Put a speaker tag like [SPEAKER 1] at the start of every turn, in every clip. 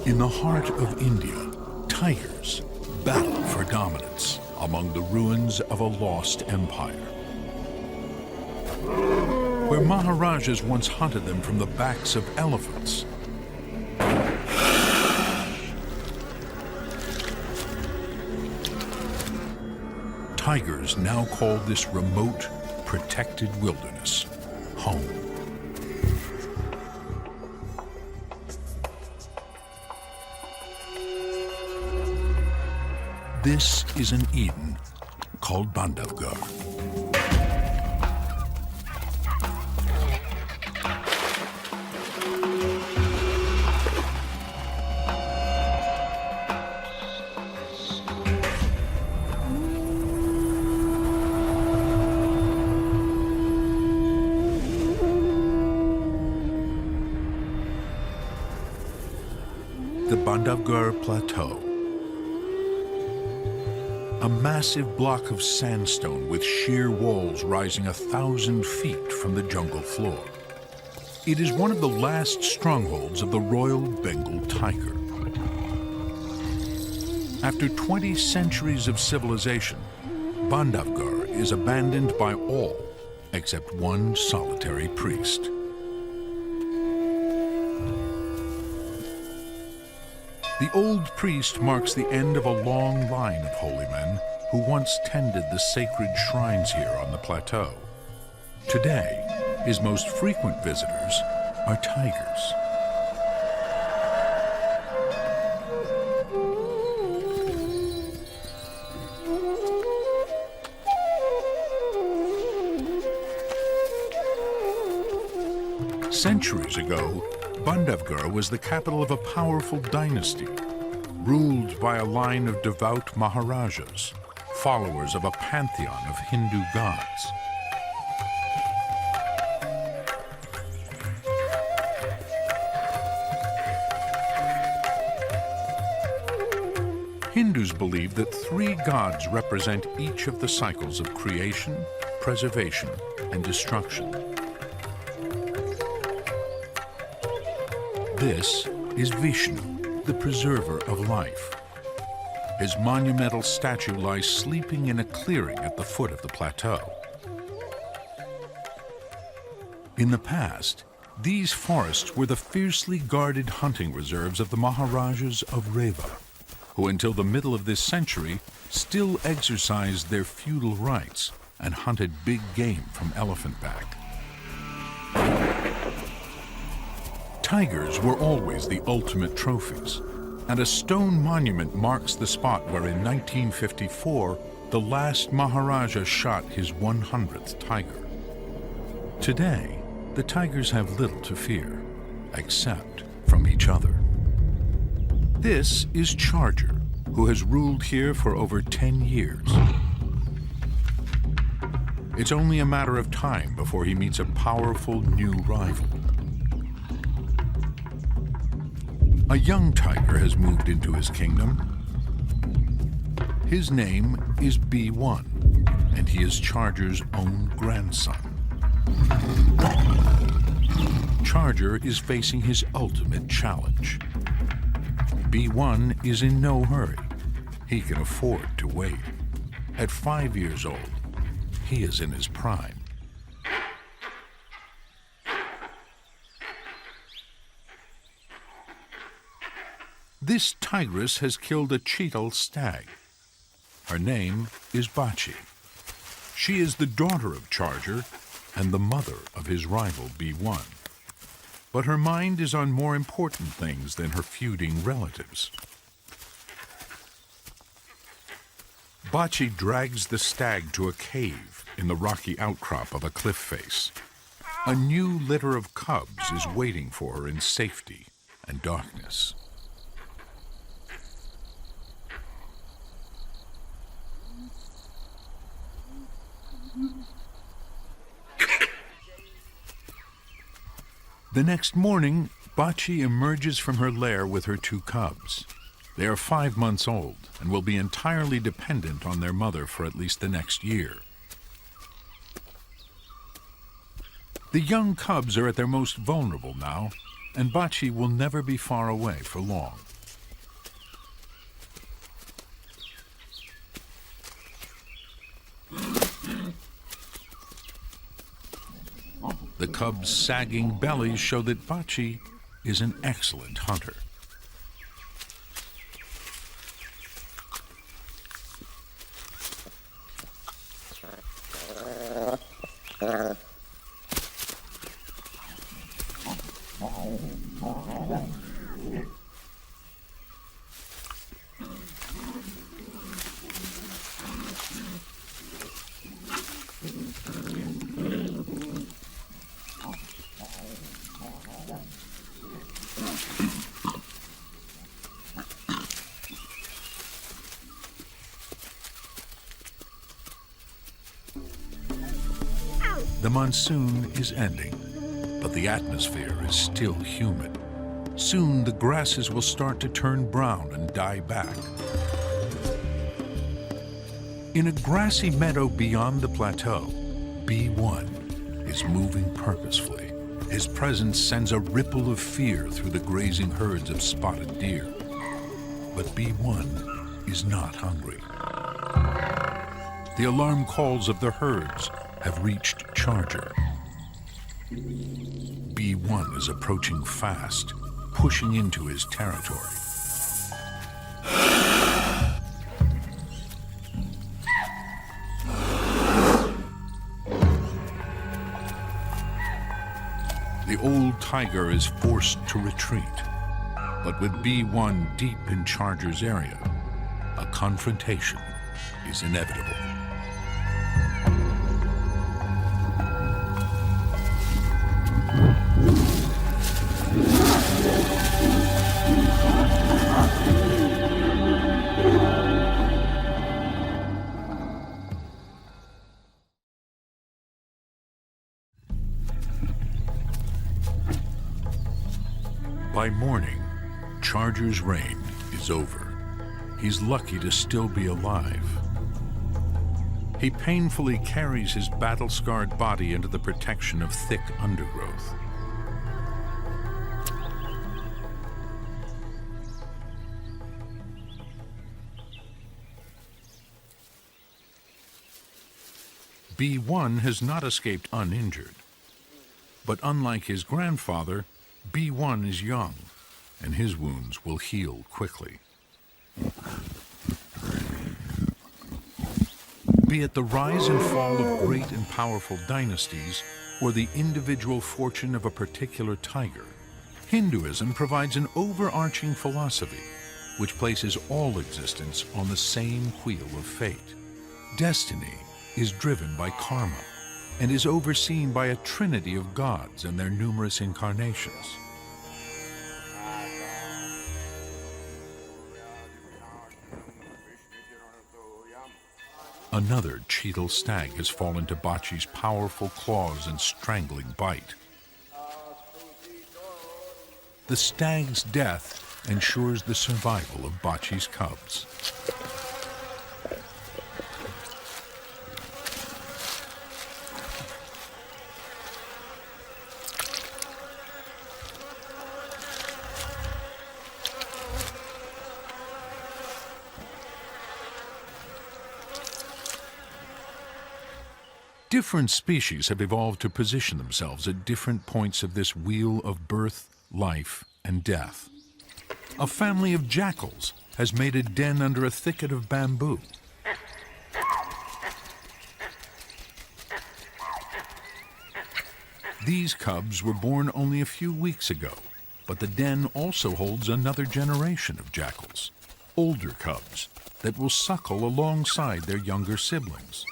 [SPEAKER 1] In the heart of India, tigers battle for dominance among the ruins of a lost empire. Where Maharajas once hunted them from the backs of elephants, tigers now call this remote, protected wilderness home. This is an Eden called Bandhavgarh. The Bandhavgarh Plateau. A massive block of sandstone with sheer walls rising 1,000 feet from the jungle floor. It is one of the last strongholds of the Royal Bengal tiger. After 20 centuries of civilization, Bandhavgarh is abandoned by all except one solitary priest. The old priest marks the end of a long line of holy men who once tended the sacred shrines here on the plateau. Today, his most frequent visitors are tigers. Centuries ago, Bandhavgarh was the capital of a powerful dynasty, ruled by a line of devout Maharajas, followers of a pantheon of Hindu gods. Hindus believe that 3 gods represent each of the cycles of creation, preservation, and destruction. This is Vishnu, the preserver of life. His monumental statue lies sleeping in a clearing at the foot of the plateau. In the past, these forests were the fiercely guarded hunting reserves of the Maharajas of Reva, who until the middle of this century still exercised their feudal rights and hunted big game from elephant back. Tigers were always the ultimate trophies, and a stone monument marks the spot where in 1954 the last Maharaja shot his 100th tiger. Today, the tigers have little to fear, except from each other. This is Charger, who has ruled here for over 10 years. It's only a matter of time before he meets a powerful new rival. A young tiger has moved into his kingdom. His name is B1, and he is Charger's own grandson. Charger is facing his ultimate challenge. B1 is in no hurry. He can afford to wait. At 5 years old, he is in his prime. This tigress has killed a cheetal stag. Her name is Bachi. She is the daughter of Charger and the mother of his rival B1. But her mind is on more important things than her feuding relatives. Bachi drags the stag to a cave in the rocky outcrop of a cliff face. A new litter of cubs is waiting for her in safety and darkness. The next morning, Bachi emerges from her lair with her 2 cubs. They are 5 months old and will be entirely dependent on their mother for at least the next year. The young cubs are at their most vulnerable now, and Bachi will never be far away for long. The cubs' sagging bellies show that Bachi is an excellent hunter. The monsoon is ending, but the atmosphere is still humid. Soon the grasses will start to turn brown and die back. In a grassy meadow beyond the plateau, B1 is moving purposefully. His presence sends a ripple of fear through the grazing herds of spotted deer. But B1 is not hungry. The alarm calls of the herds have reached Charger. B1 is approaching fast, pushing into his territory. The old tiger is forced to retreat, but with B1 deep in Charger's area, a confrontation is inevitable. By morning, Charger's reign is over. He's lucky to still be alive. He painfully carries his battle-scarred body into the protection of thick undergrowth. B1 has not escaped uninjured. But unlike his grandfather, B1 is young, and his wounds will heal quickly. Be it the rise and fall of great and powerful dynasties, or the individual fortune of a particular tiger, Hinduism provides an overarching philosophy which places all existence on the same wheel of fate. Destiny is driven by karma and is overseen by a trinity of gods and their numerous incarnations. Another Cheetal stag has fallen to Bachi's powerful claws and strangling bite. The stag's death ensures the survival of Bachi's cubs. Different species have evolved to position themselves at different points of this wheel of birth, life, and death. A family of jackals has made a den under a thicket of bamboo. These cubs were born only a few weeks ago, but the den also holds another generation of jackals, older cubs, that will suckle alongside their younger siblings.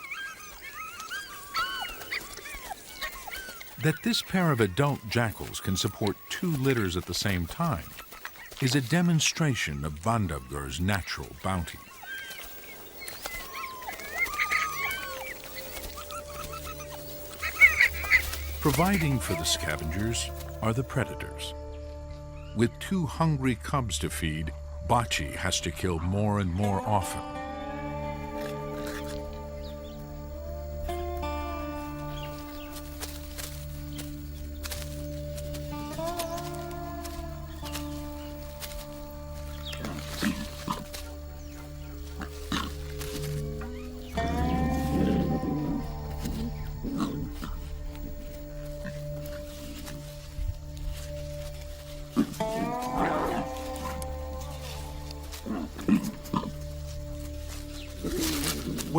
[SPEAKER 1] That this pair of adult jackals can support 2 litters at the same time is a demonstration of Bandhavgarh's natural bounty. Providing for the scavengers are the predators. With 2 hungry cubs to feed, Bachi has to kill more and more often.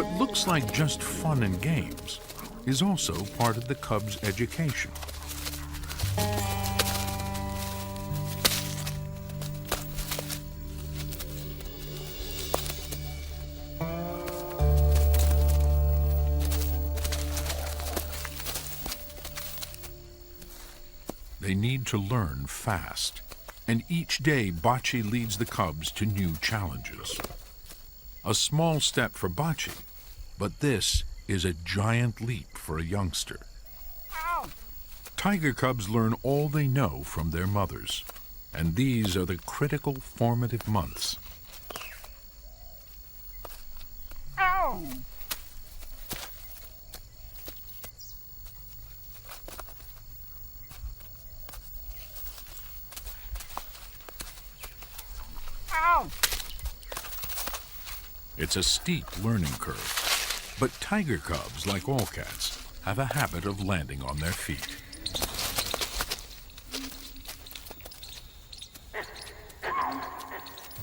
[SPEAKER 1] What looks like just fun and games is also part of the cub's education. They need to learn fast, and each day Bocce leads the cubs to new challenges. A small step for Bocce, but this is a giant leap for a youngster. Tiger cubs learn all they know from their mothers, and these are the critical formative months.
[SPEAKER 2] Ow!
[SPEAKER 1] It's a steep learning curve, but tiger cubs, like all cats, have a habit of landing on their feet.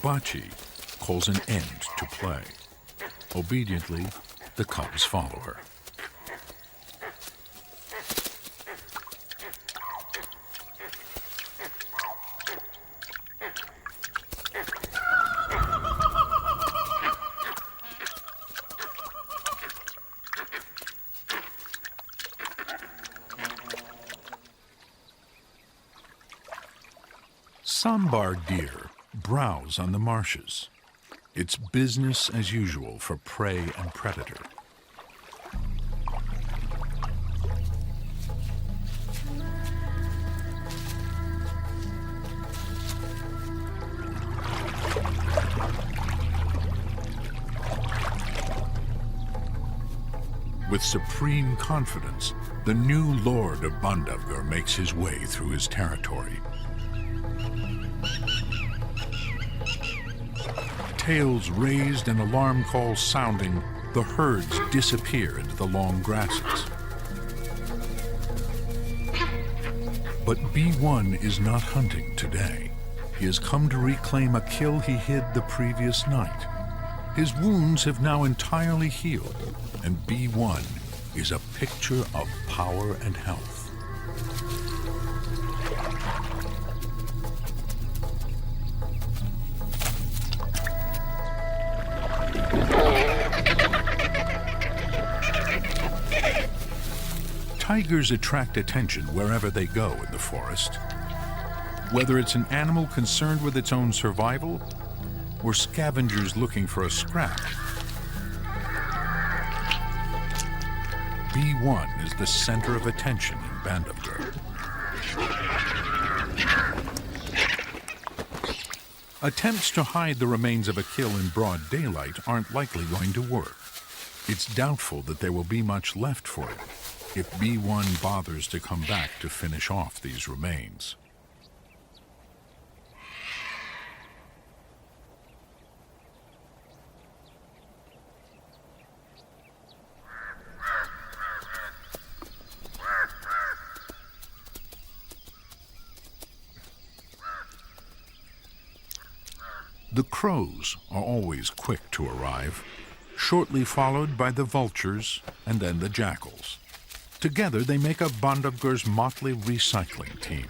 [SPEAKER 1] Bocce calls an end to play. Obediently, the cubs follow her. Sambar deer browse on the marshes. It's business as usual for prey and predator. With supreme confidence, the new lord of Bandhavgarh makes his way through his territory. Tails raised and alarm calls sounding, the herds disappear into the long grasses. But B1 is not hunting today. He has come to reclaim a kill he hid the previous night. His wounds have now entirely healed, and B1 is a picture of power and health. Tigers attract attention wherever they go in the forest. Whether it's an animal concerned with its own survival or scavengers looking for a scrap, B1 is the center of attention in Bandhavgarh. Attempts to hide the remains of a kill in broad daylight aren't likely going to work. It's doubtful that there will be much left for it if B1 bothers to come back to finish off these remains. The crows are always quick to arrive, shortly followed by the vultures and then the jackals. Together they make up Bandhavgarh's motley recycling team.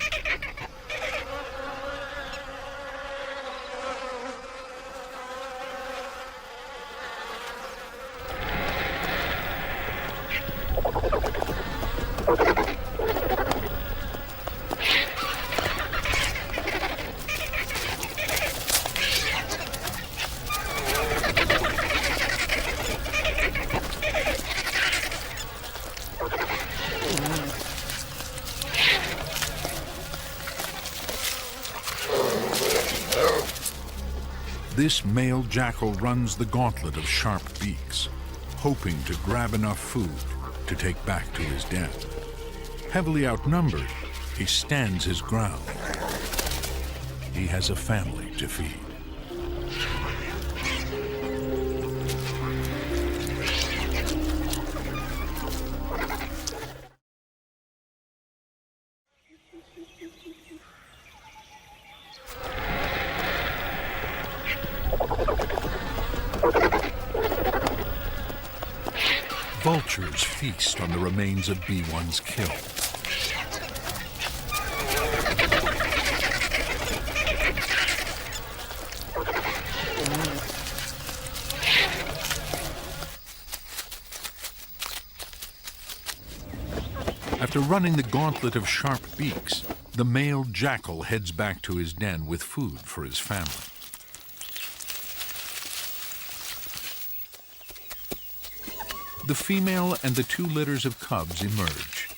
[SPEAKER 1] This male jackal runs the gauntlet of sharp beaks, hoping to grab enough food to take back to his den. Heavily outnumbered, he stands his ground. He has a family to feed. vultures feast on the remains of B1's kill. After running the gauntlet of sharp beaks, the male jackal heads back to his den with food for his family. The female and the 2 litters of cubs emerge.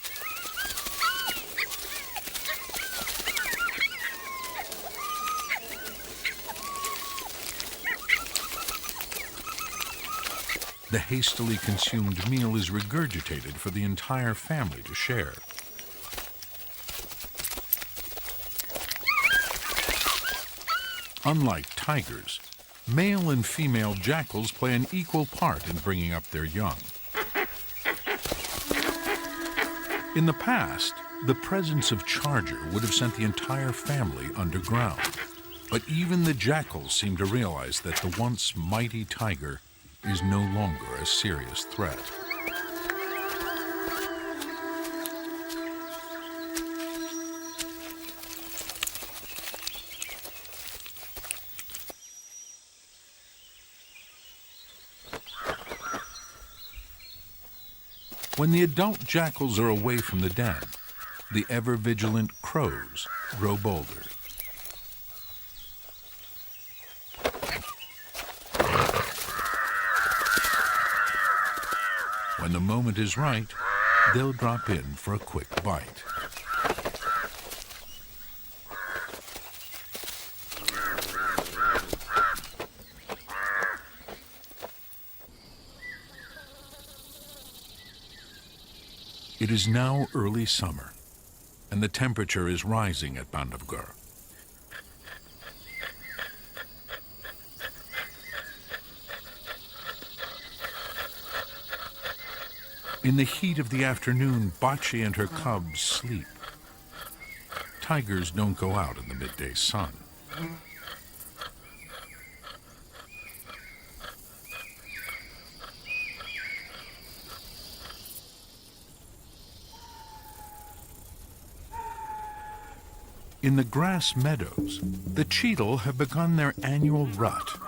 [SPEAKER 1] The hastily consumed meal is regurgitated for the entire family to share. Unlike tigers, male and female jackals play an equal part in bringing up their young. In the past, the presence of charger would have sent the entire family underground. But even the jackals seem to realize that the once mighty tiger is no longer a serious threat. When the adult jackals are away from the den, the ever-vigilant crows grow bolder. When the moment is right, they'll drop in for a quick bite. It is now early summer, and the temperature is rising at Bandhavgarh. In the heat of the afternoon, Bachi and her cubs sleep. Tigers don't go out in the midday sun. In the grass meadows, the cheetal have begun their annual rut.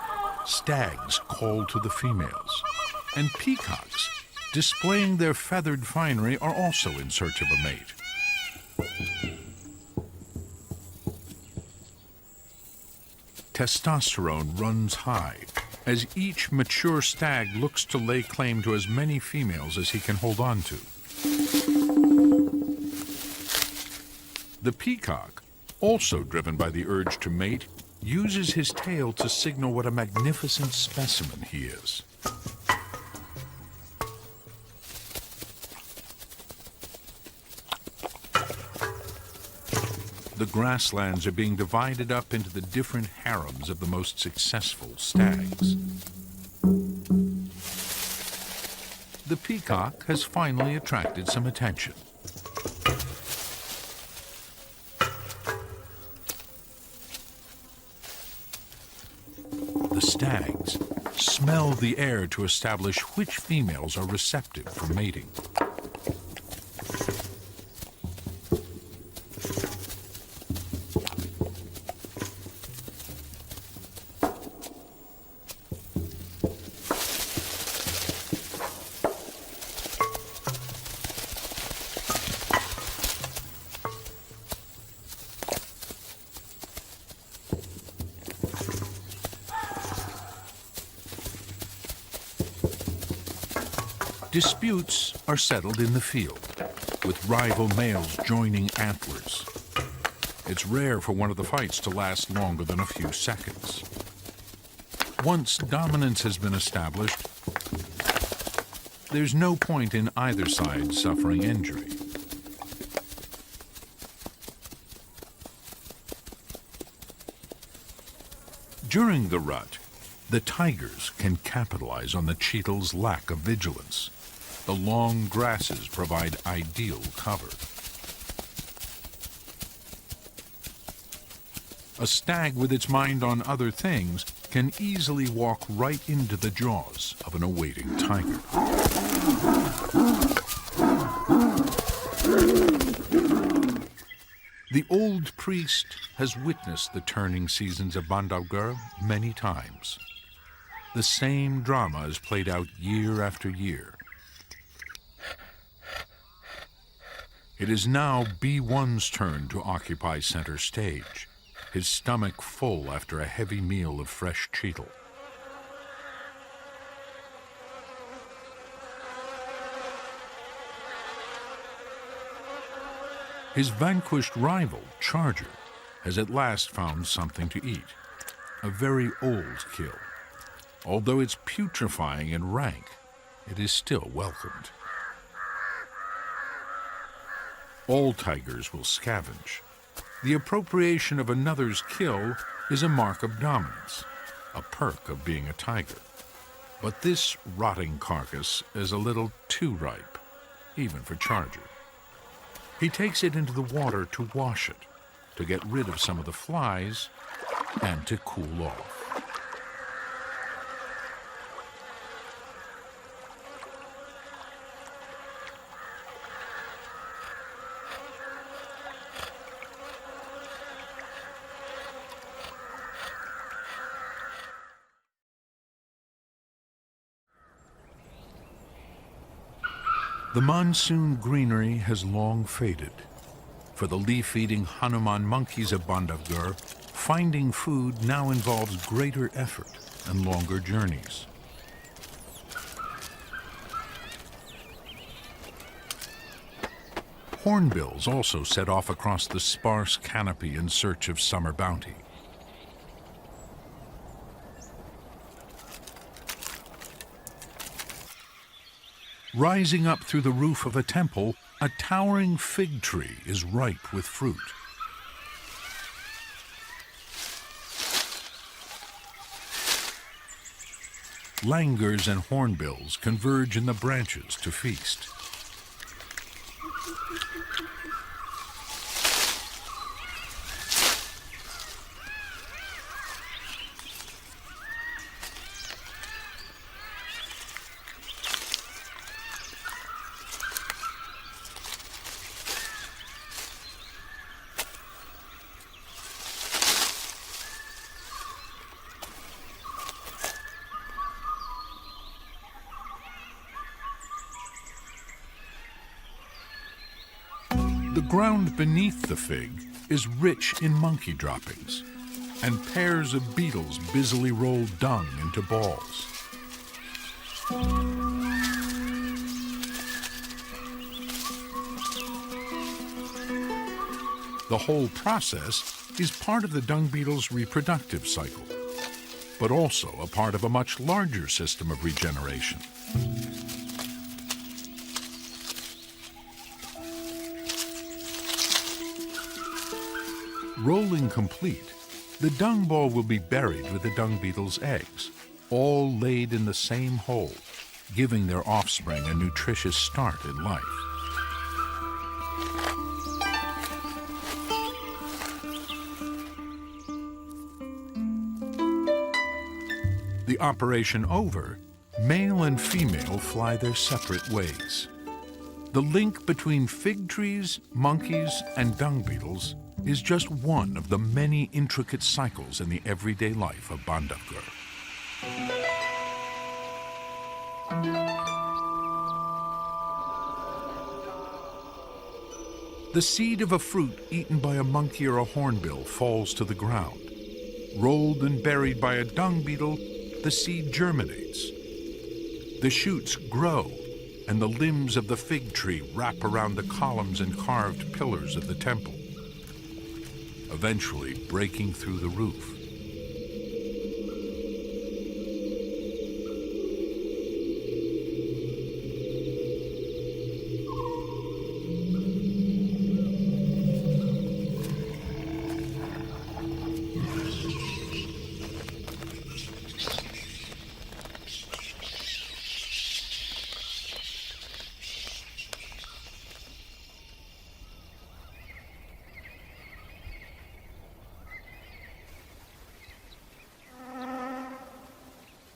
[SPEAKER 1] Stags call to the females, and peacocks, displaying their feathered finery, are also in search of a mate. Testosterone runs high as each mature stag looks to lay claim to as many females as he can hold on to. The peacock, also driven by the urge to mate, uses his tail to signal what a magnificent specimen he is. The grasslands are being divided up into the different harems of the most successful stags. The peacock has finally attracted some attention. The stags smell the air to establish which females are receptive for mating. Disputes are settled in the field, with rival males joining antlers. It's rare for one of the fights to last longer than a few seconds. Once dominance has been established, there's no point in either side suffering injury. During the rut, the tigers can capitalize on the cheetal's lack of vigilance. The long grasses provide ideal cover. A stag with its mind on other things can easily walk right into the jaws of an awaiting tiger. The old priest has witnessed the turning seasons of Bandhavgarh many times. The same drama is played out year after year. It is now B1's turn to occupy center stage, his stomach full after a heavy meal of fresh cheetal. His vanquished rival, Charger, has at last found something to eat. A very old kill. Although it's putrefying and rank, it is still welcomed. All tigers will scavenge. The appropriation of another's kill is a mark of dominance, a perk of being a tiger. But this rotting carcass is a little too ripe, even for Charger. He takes it into the water to wash it, to get rid of some of the flies, and to cool off. The monsoon greenery has long faded. For the leaf-eating Hanuman monkeys of Bandhavgarh, finding food now involves greater effort and longer journeys. Hornbills also set off across the sparse canopy in search of summer bounty. Rising up through the roof of a temple, a towering fig tree is ripe with fruit. Langurs and hornbills converge in the branches to feast. The ground beneath the fig is rich in monkey droppings, and pairs of beetles busily roll dung into balls. The whole process is part of the dung beetle's reproductive cycle, but also a part of a much larger system of regeneration. Rolling complete, the dung ball will be buried with the dung beetle's eggs, all laid in the same hole, giving their offspring a nutritious start in life. The operation over, male and female fly their separate ways. The link between fig trees, monkeys, and dung beetles is just one of the many intricate cycles in the everyday life of Bandhavgarh. The seed of a fruit eaten by a monkey or a hornbill falls to the ground. Rolled and buried by a dung beetle, the seed germinates. The shoots grow, and the limbs of the fig tree wrap around the columns and carved pillars of the temple, eventually breaking through the roof.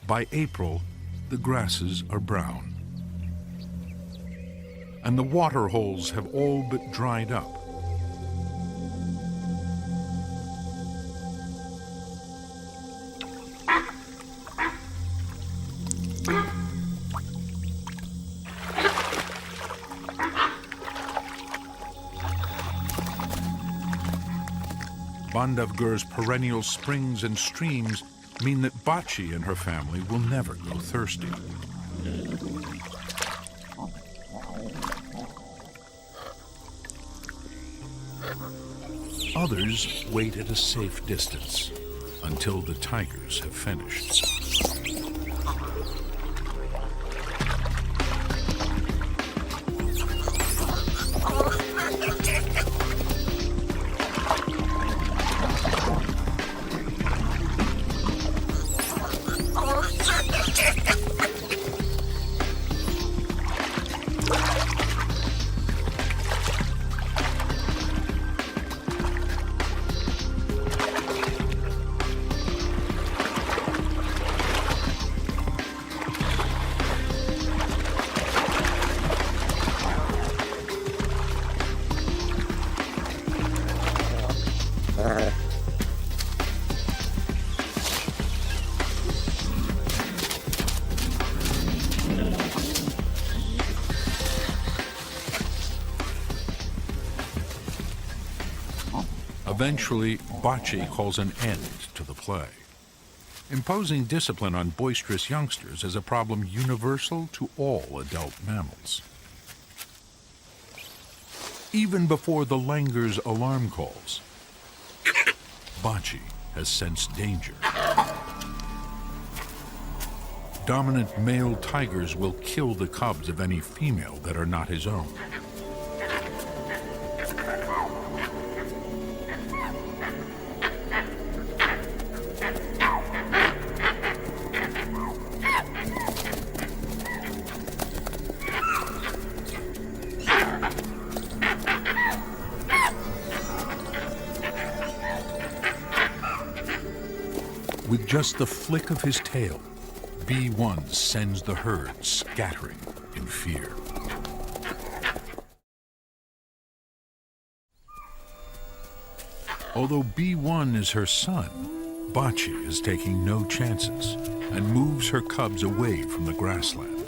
[SPEAKER 1] By April, the grasses are brown. and the water holes have all but dried up. Bandhavgarh's perennial springs and streams mean that Bachi and her family will never go thirsty. Others wait at a safe distance until the tigers have finished. Eventually, Bachi calls an end to the play. Imposing discipline on boisterous youngsters is a problem universal to all adult mammals. Even before the langer's alarm calls, Bachi has sensed danger. Dominant male tigers will kill the cubs of any female that are not his own. With just the flick of his tail, B1 sends the herd scattering in fear. Although B1 is her son, Bachi is taking no chances and moves her cubs away from the grassland.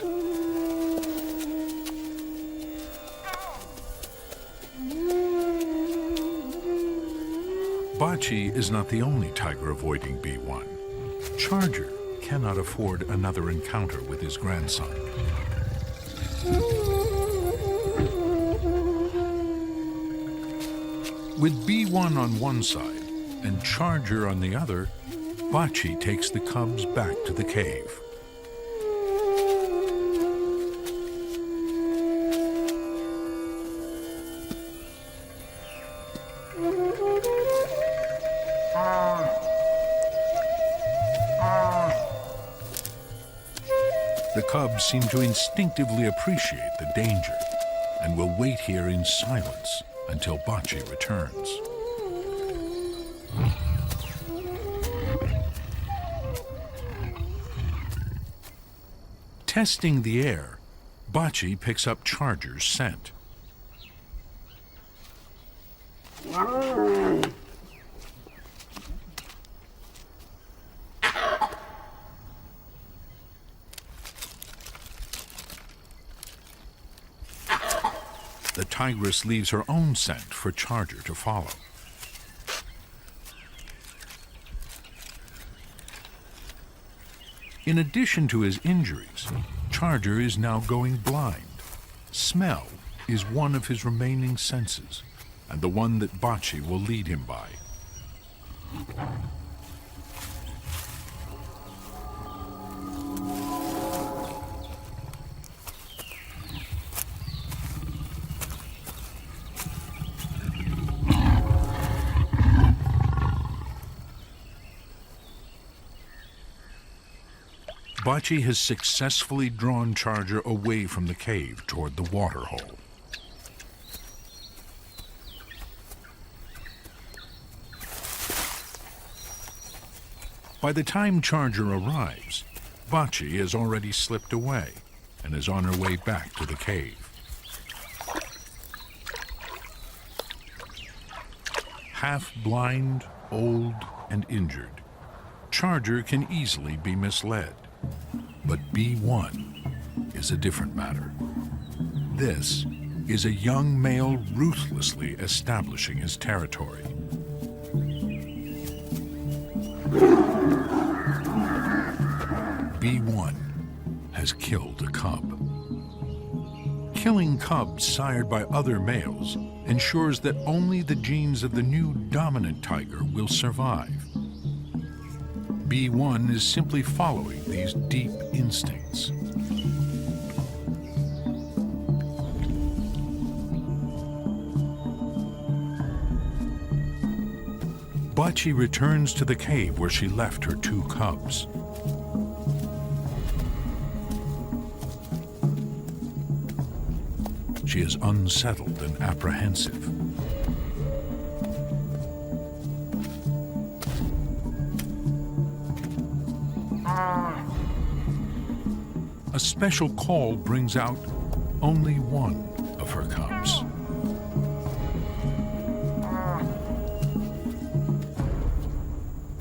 [SPEAKER 1] Bachi is not the only tiger avoiding B1. Charger cannot afford another encounter with his grandson. With B1 on one side and Charger on the other, Bachi takes the cubs back to the cave. The cubs seem to instinctively appreciate the danger and will wait here in silence until Bachi returns. Testing the air, Bachi picks up Charger's scent. The tigress leaves her own scent for Charger to follow. In addition to his injuries, Charger is now going blind. Smell is one of his remaining senses, and the one that Bachi will lead him by. Bachi has successfully drawn Charger away from the cave toward the water hole. By the time Charger arrives, Bachi has already slipped away and is on her way back to the cave. half blind, old, and injured, Charger can easily be misled. But B1 is a different matter. This is a young male ruthlessly establishing his territory. B1 has killed a cub. Killing cubs sired by other males ensures that only the genes of the new dominant tiger will survive. B1 is simply following these deep instincts. Bachi returns to the cave where she left her 2 cubs. She is unsettled and apprehensive. A special call brings out only one of her cubs.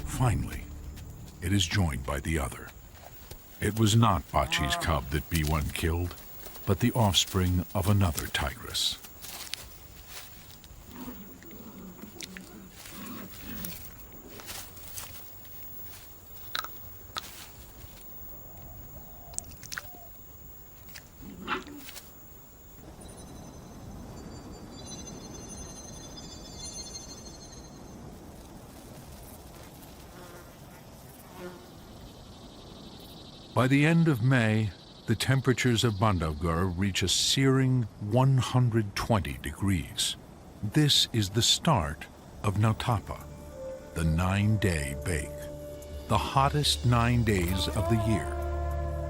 [SPEAKER 1] Finally, it is joined by the other. It was not Bachi's cub that B1 killed, but the offspring of another tigress. By the end of May, the temperatures of Bandhavgarh reach a searing 120 degrees. This is the start of Nautapa, the 9-day bake, the hottest 9 days of the year.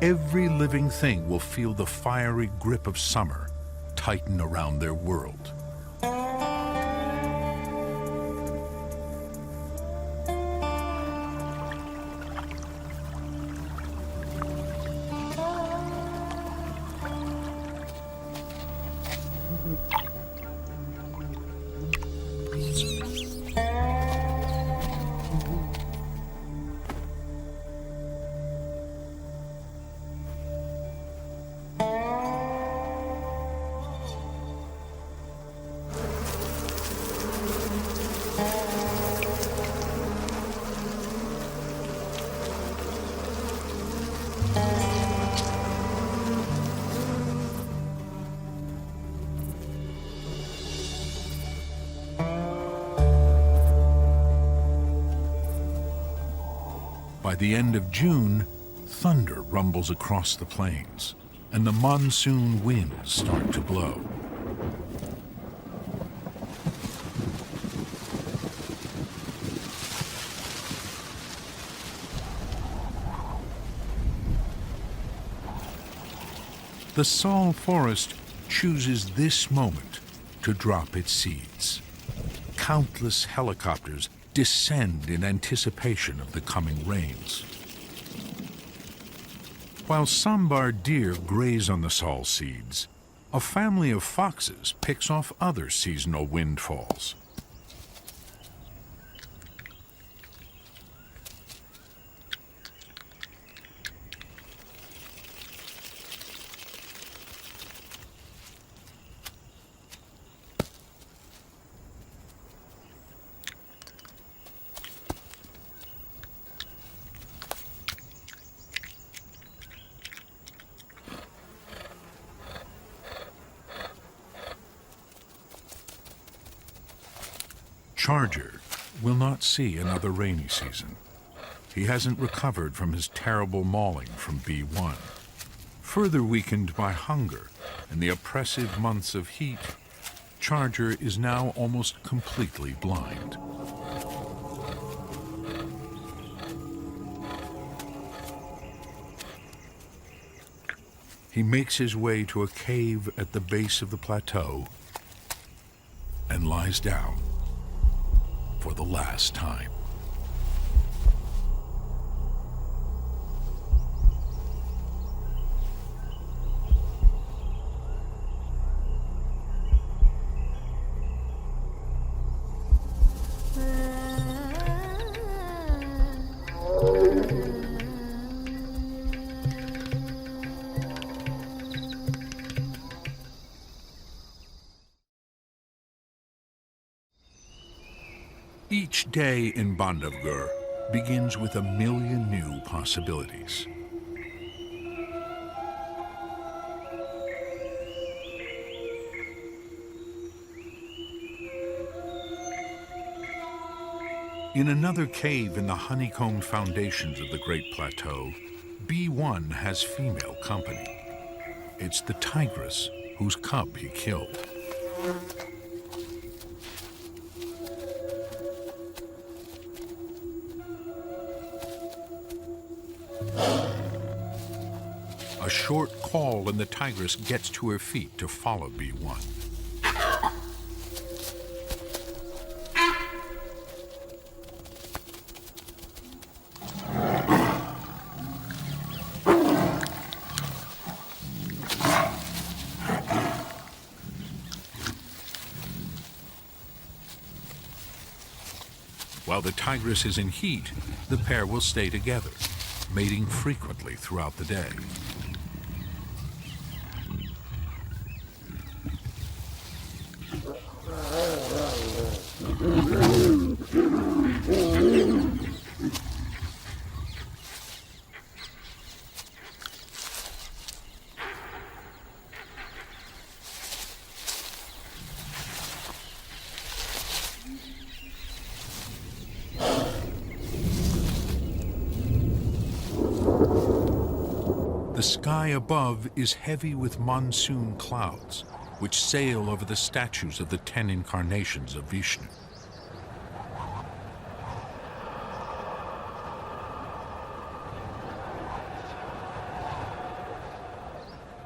[SPEAKER 1] Every living thing will feel the fiery grip of summer tighten around their world. By the end of June, thunder rumbles across the plains, and the monsoon winds start to blow. The Sal forest chooses this moment to drop its seeds. Countless helicopters descend in anticipation of the coming rains. While sambar deer graze on the Sal seeds, a family of foxes picks off other seasonal windfalls. Charger will not see another rainy season. He hasn't recovered from his terrible mauling from B1. Further weakened by hunger and the oppressive months of heat, Charger is now almost completely blind. He makes his way to a cave at the base of the plateau and lies down for the last time. Each day in Bandhavgarh begins with a million new possibilities. In another cave in the honeycombed foundations of the Great Plateau, B1 has female company. It's the tigress whose cub he killed. A short call and the tigress gets to her feet to follow B1. While the tigress is in heat, the pair will stay together, mating frequently throughout the day. The sky above is heavy with monsoon clouds, which sail over the statues of the 10 incarnations of Vishnu.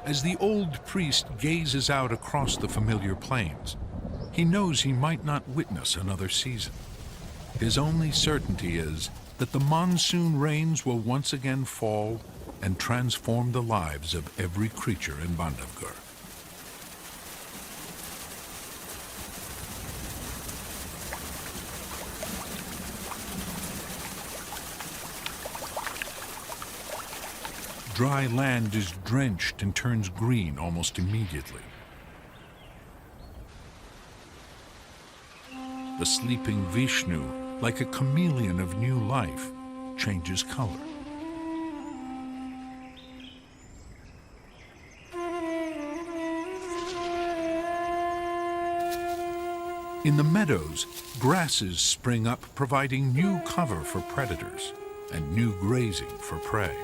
[SPEAKER 1] As the old priest gazes out across the familiar plains, he knows he might not witness another season. His only certainty is that the monsoon rains will once again fall and transform the lives of every creature in Bandhavgarh. Dry land is drenched and turns green almost immediately. The sleeping Vishnu, like a chameleon of new life, changes color. In the meadows, grasses spring up, providing new cover for predators and new grazing for prey.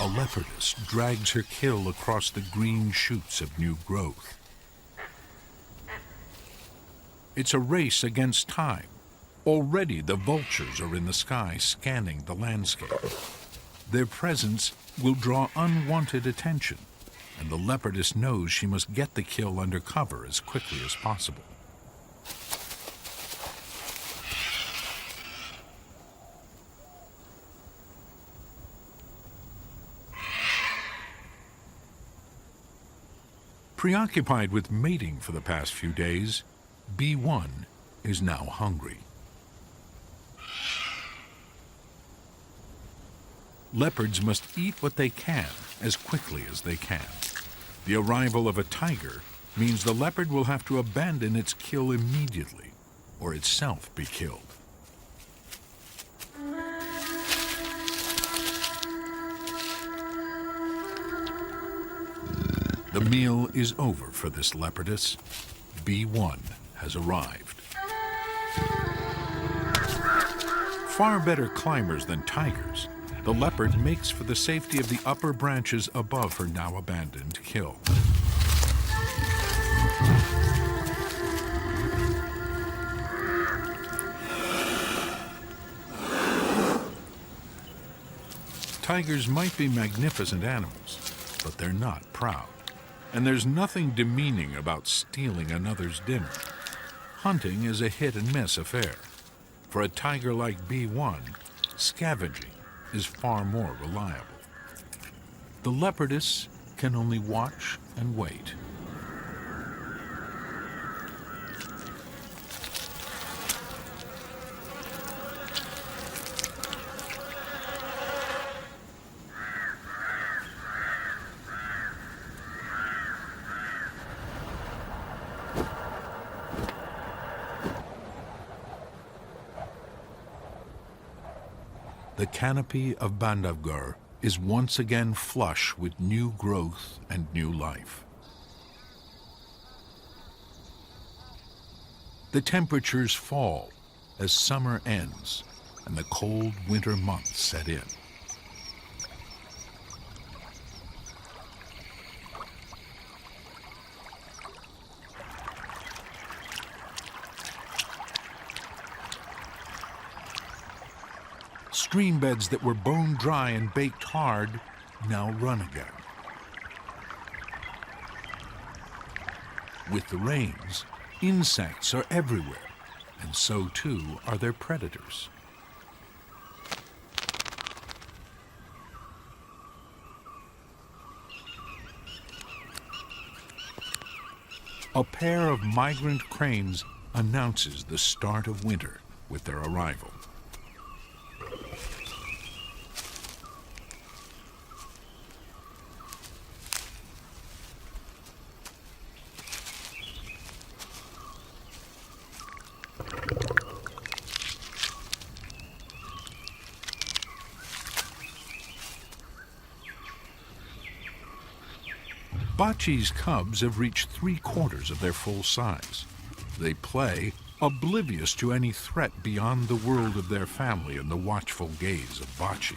[SPEAKER 1] A leopardess drags her kill across the green shoots of new growth. It's a race against time. Already the vultures are in the sky scanning the landscape. Their presence will draw unwanted attention, and the leopardess knows she must get the kill under cover as quickly as possible. Preoccupied with mating for the past few days, B1 is now hungry. Leopards must eat what they can as quickly as they can. The arrival of a tiger means the leopard will have to abandon its kill immediately, or itself be killed. The meal is over for this leopardess. B1 has arrived. Far better climbers than tigers, the leopard makes for the safety of the upper branches above her now abandoned kill. Tigers might be magnificent animals, but they're not proud. And there's nothing demeaning about stealing another's dinner. Hunting is a hit-and-miss affair. For a tiger like B1, scavenging is far more reliable. The leopardess can only watch and wait. The canopy of Bandhavgarh is once again flush with new growth and new life. The temperatures fall as summer ends and the cold winter months set in. Stream beds that were bone dry and baked hard now run again. With the rains, insects are everywhere, and so too are their predators. A pair of migrant cranes announces the start of winter with their arrival. Bachi's cubs have reached 3/4 of their full size. They play, oblivious to any threat beyond the world of their family and the watchful gaze of Bachi.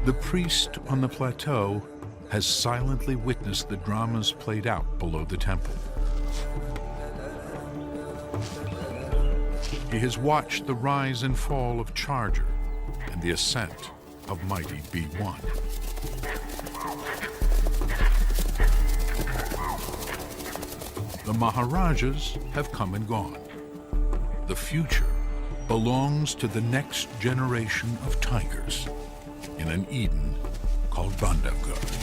[SPEAKER 1] The priest on the plateau has silently witnessed the dramas played out below the temple. He has watched the rise and fall of Charger and the ascent of mighty B1. The Maharajas have come and gone. The future belongs to the next generation of tigers in an Eden called Bandhavgarh.